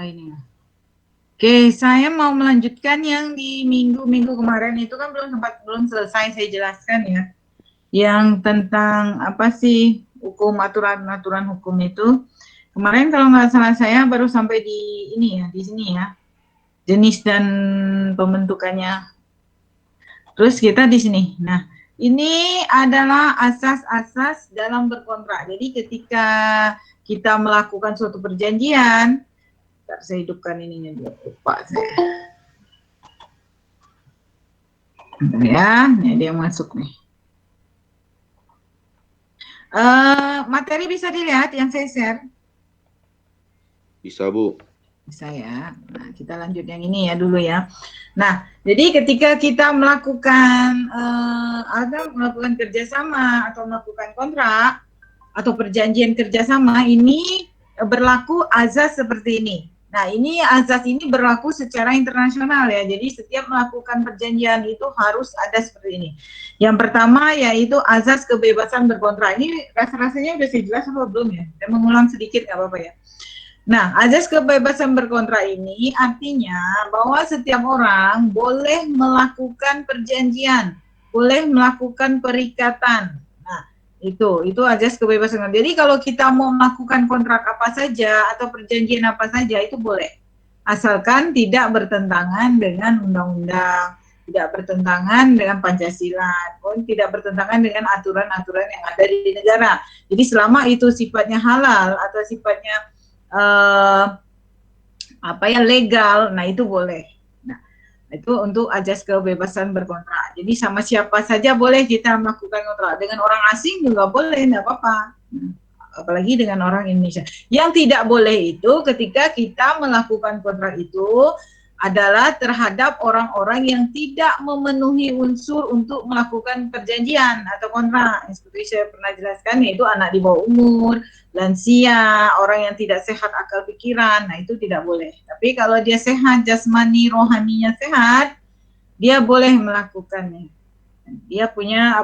ini. Oke, saya mau melanjutkan yang di minggu kemarin itu kan belum selesai saya jelaskan ya. Yang tentang apa sih hukum, aturan hukum itu. Kemarin kalau nggak salah saya baru sampai di ini ya, di sini ya. Jenis dan pembentukannya. Terus kita di sini. Nah, ini adalah asas-asas dalam berkontrak. Jadi ketika kita melakukan suatu perjanjian, saya hidupkan ininya dulu, lupa saya. Ya, ini dia masuk nih. Materi bisa dilihat yang saya share? Bisa, Bu. Bisa ya. Nah, kita lanjut yang ini ya dulu ya. Nah, jadi ketika kita melakukan kerjasama atau melakukan kontrak atau perjanjian kerjasama, ini berlaku azas seperti ini. Nah, ini azas ini berlaku secara internasional ya. Jadi setiap melakukan perjanjian itu harus ada seperti ini. Yang pertama yaitu azas kebebasan berkontrak. Ini rasanya udah saya jelas apa belum ya? Saya mengulang sedikit nggak apa-apa ya. Nah, azas kebebasan berkontrak ini artinya bahwa setiap orang boleh melakukan perjanjian, boleh melakukan perikatan. Nah, itu azas kebebasan. Jadi kalau kita mau melakukan kontrak apa saja atau perjanjian apa saja itu boleh. Asalkan tidak bertentangan dengan undang-undang, tidak bertentangan dengan Pancasila, pun tidak bertentangan dengan aturan-aturan yang ada di negara. Jadi selama itu sifatnya halal atau sifatnya legal, nah itu boleh. Nah, itu untuk azas kebebasan berkontrak. Jadi sama siapa saja boleh kita melakukan kontrak. Dengan orang asing juga boleh, tidak apa-apa. Apalagi dengan orang Indonesia. Yang tidak boleh itu ketika kita melakukan kontrak itu adalah terhadap orang-orang yang tidak memenuhi unsur untuk melakukan perjanjian atau kontrak. Seperti saya pernah jelaskan, yaitu anak di bawah umur, lansia, orang yang tidak sehat akal pikiran, nah itu tidak boleh. Tapi kalau dia sehat, jasmani, rohaninya sehat, dia boleh melakukannya. Dia punya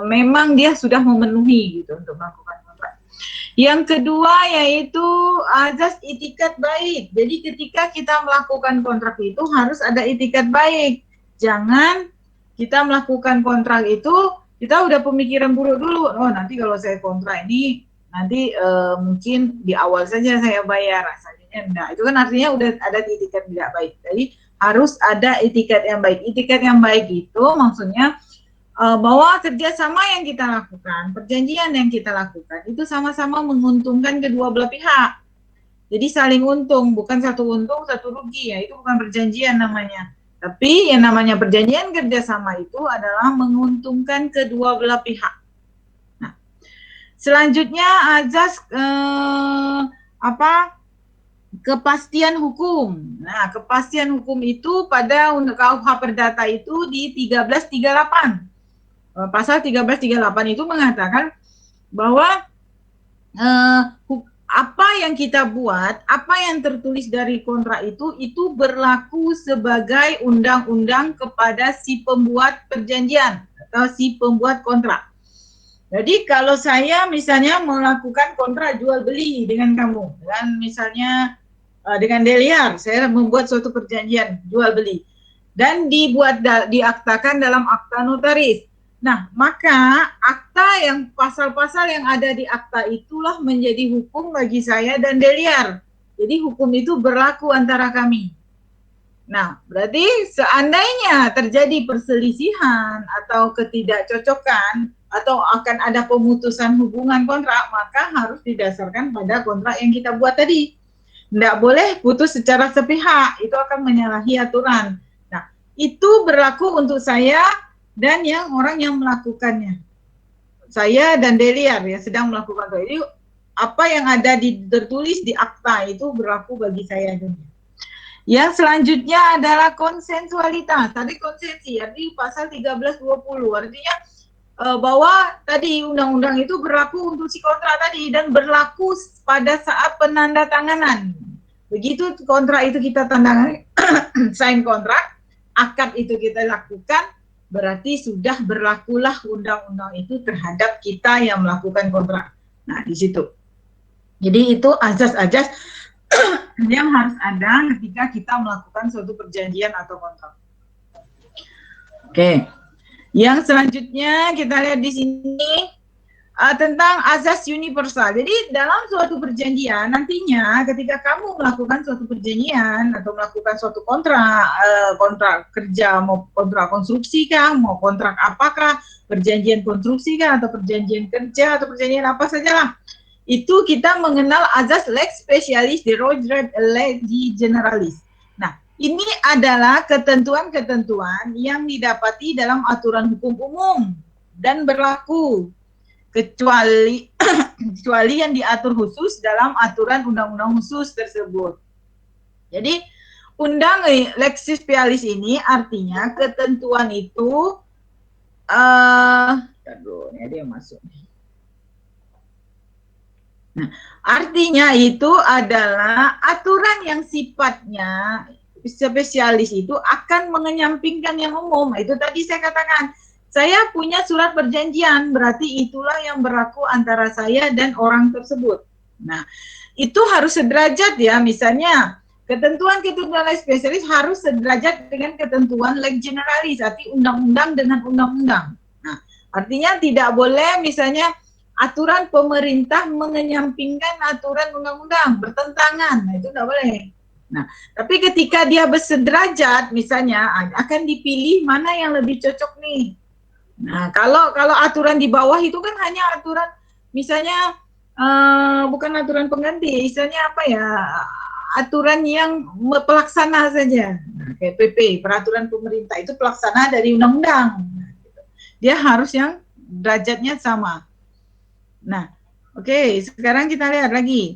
memang dia sudah memenuhi gitu untuk melakukan kontrak. Yang kedua yaitu azas itikat baik. Jadi ketika kita melakukan kontrak itu harus ada itikat baik. Jangan kita melakukan kontrak itu kita udah pemikiran buruk dulu. Oh, nanti kalau saya kontrak ini nanti mungkin di awal saja saya bayar, rasanya enggak. Itu kan artinya udah ada itikat tidak baik. Jadi harus ada itikat yang baik. Itikat yang baik itu maksudnya bahwa kerjasama yang kita lakukan, perjanjian yang kita lakukan itu sama-sama menguntungkan kedua belah pihak. Jadi saling untung, bukan satu untung satu rugi ya, itu bukan perjanjian namanya. Tapi yang namanya perjanjian kerjasama itu adalah menguntungkan kedua belah pihak. Nah, selanjutnya azas kepastian hukum. Nah, kepastian hukum itu pada KUH Perdata itu di 1338. Pasal 1338 itu mengatakan bahwa apa yang kita buat, apa yang tertulis dari kontrak itu berlaku sebagai undang-undang kepada si pembuat perjanjian atau si pembuat kontrak. Jadi kalau saya misalnya melakukan kontrak jual beli dengan kamu, dan misalnya dengan Deliar, saya membuat suatu perjanjian jual beli dan diaktakan dalam akta notaris. Nah, maka akta yang pasal-pasal yang ada di akta itulah menjadi hukum bagi saya dan Deliar. Jadi hukum itu berlaku antara kami. Nah, berarti seandainya terjadi perselisihan atau ketidakcocokan atau akan ada pemutusan hubungan kontrak, maka harus didasarkan pada kontrak yang kita buat tadi. Tidak boleh putus secara sepihak, itu akan menyalahi aturan. Nah, itu berlaku untuk saya dan orang yang melakukannya. Saya dan Deliar yang sedang melakukan itu. Jadi apa yang ada tertulis di akta itu berlaku bagi saya dan dia. Yang selanjutnya adalah konsensualitas. Tadi konsensi, artinya pasal 1320. Artinya bahwa tadi undang-undang itu berlaku untuk si kontrak tadi dan berlaku pada saat penandatanganan. Begitu kontrak itu kita tanda sign kontrak, akad itu kita lakukan, berarti sudah berlakulah undang-undang itu terhadap kita yang melakukan kontrak. Nah, di situ. Jadi itu azas-azas yang harus ada ketika kita melakukan suatu perjanjian atau kontrak. Oke. Yang selanjutnya kita lihat di sini tentang azas universal. Jadi dalam suatu perjanjian nantinya ketika kamu melakukan suatu perjanjian atau melakukan suatu kontrak, kontrak kerja mau kontrak konstruksi kah, mau kontrak apakah, perjanjian konstruksi kah atau perjanjian kerja atau perjanjian apa sajalah, itu kita mengenal azas lex specialis, derogat legi generalis. Nah, ini adalah ketentuan-ketentuan yang didapati dalam aturan hukum umum dan berlaku kecuali kecuali yang diatur khusus dalam aturan undang-undang khusus tersebut. Jadi lex specialis ini artinya ketentuan itu dia masuk. Nah, artinya itu adalah aturan yang sifatnya spesialis itu akan menyampingkan yang umum. Itu tadi saya katakan. Saya punya surat perjanjian, berarti itulah yang berlaku antara saya dan orang tersebut. Nah, itu harus sederajat ya, misalnya ketentuan-ketentuan lex spesialis harus sederajat dengan ketentuan lex generalis, arti undang-undang dengan undang-undang. Nah, artinya tidak boleh misalnya aturan pemerintah menyampingkan aturan undang-undang, bertentangan, nah itu tidak boleh. Nah, tapi ketika dia bersederajat, misalnya akan dipilih mana yang lebih cocok nih. Nah, kalau aturan di bawah itu kan hanya aturan, misalnya bukan aturan pengganti, misalnya apa ya, aturan yang pelaksana saja. Nah, kayak PP, peraturan pemerintah itu pelaksana dari undang-undang. Dia harus yang derajatnya sama. Nah, oke, sekarang kita lihat lagi.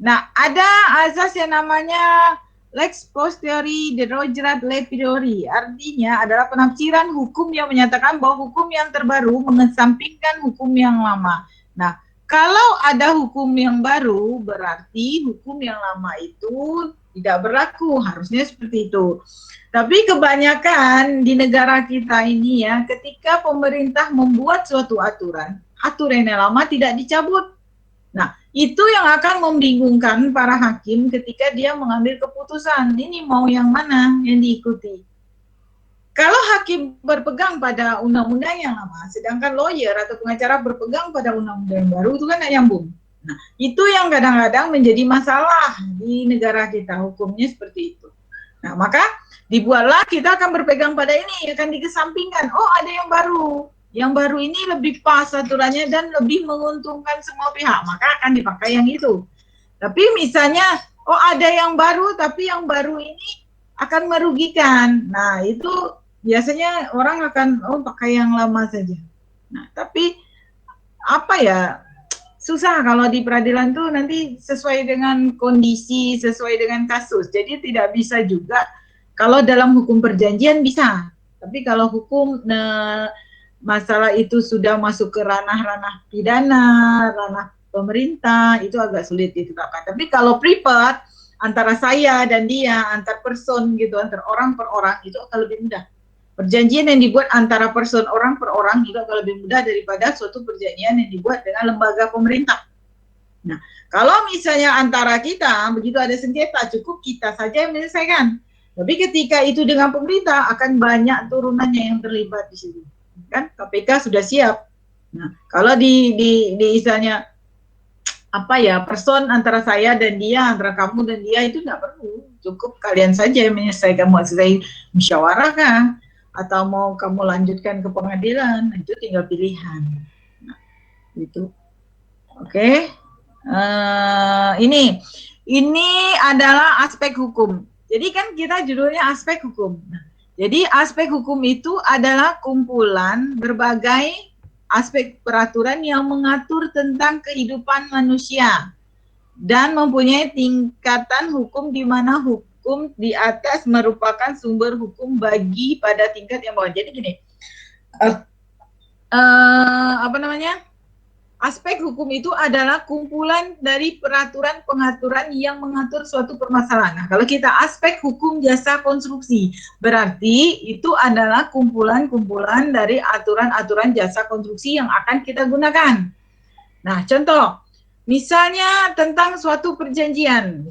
Nah, ada azas yang namanya lex posteriori derogat le priori, artinya adalah penafsiran hukum yang menyatakan bahwa hukum yang terbaru mengesampingkan hukum yang lama. Nah, kalau ada hukum yang baru, berarti hukum yang lama itu tidak berlaku, harusnya seperti itu. Tapi kebanyakan di negara kita ini ya, ketika pemerintah membuat suatu aturan yang lama tidak dicabut. Nah, itu yang akan membingungkan para hakim ketika dia mengambil keputusan. Ini mau yang mana yang diikuti. Kalau hakim berpegang pada undang-undang yang lama, sedangkan lawyer atau pengacara berpegang pada undang-undang yang baru, itu kan tidak nyambung. Nah, itu yang kadang-kadang menjadi masalah di negara kita, hukumnya seperti itu. Nah, maka dibuatlah kita akan berpegang pada ini, akan dikesampingkan. Oh, ada yang baru. Yang baru ini lebih pas aturannya dan lebih menguntungkan semua pihak, maka akan dipakai yang itu. Tapi misalnya, oh ada yang baru, tapi yang baru ini akan merugikan. Nah, itu biasanya orang akan, oh pakai yang lama saja. Nah, tapi apa ya, susah kalau di peradilan tuh nanti sesuai dengan kondisi, sesuai dengan kasus. Jadi tidak bisa juga, kalau dalam hukum perjanjian bisa. Tapi kalau hukum masalah itu sudah masuk ke ranah-ranah pidana, ranah pemerintah, itu agak sulit ditetapkan. Tapi kalau privat, antara saya dan dia, antar person gitu, antar orang per orang, itu akan lebih mudah. Perjanjian yang dibuat antara person orang per orang itu akan lebih mudah daripada suatu perjanjian yang dibuat dengan lembaga pemerintah. Nah, kalau misalnya antara kita, begitu ada sengketa, cukup kita saja yang menyelesaikan. Tapi ketika itu dengan pemerintah, akan banyak turunannya yang terlibat di situ. Kan KPK sudah siap. Nah, kalau di misalnya apa ya, person antara saya dan dia, antara kamu dan dia, itu tidak perlu, cukup kalian saja yang menyelesaikan. Mau selesai musyawarah kah, atau mau kamu lanjutkan ke pengadilan, itu tinggal pilihan. Nah, itu oke. Ini adalah aspek hukum. Jadi kan kita judulnya aspek hukum. Nah, jadi aspek hukum itu adalah kumpulan berbagai aspek peraturan yang mengatur tentang kehidupan manusia dan mempunyai tingkatan hukum di mana hukum di atas merupakan sumber hukum bagi pada tingkat yang bawah. Jadi gini, aspek hukum itu adalah kumpulan dari peraturan pengaturan yang mengatur suatu permasalahan. Nah, kalau kita aspek hukum jasa konstruksi, berarti itu adalah kumpulan-kumpulan dari aturan-aturan jasa konstruksi yang akan kita gunakan. Nah, contoh, misalnya tentang suatu perjanjian.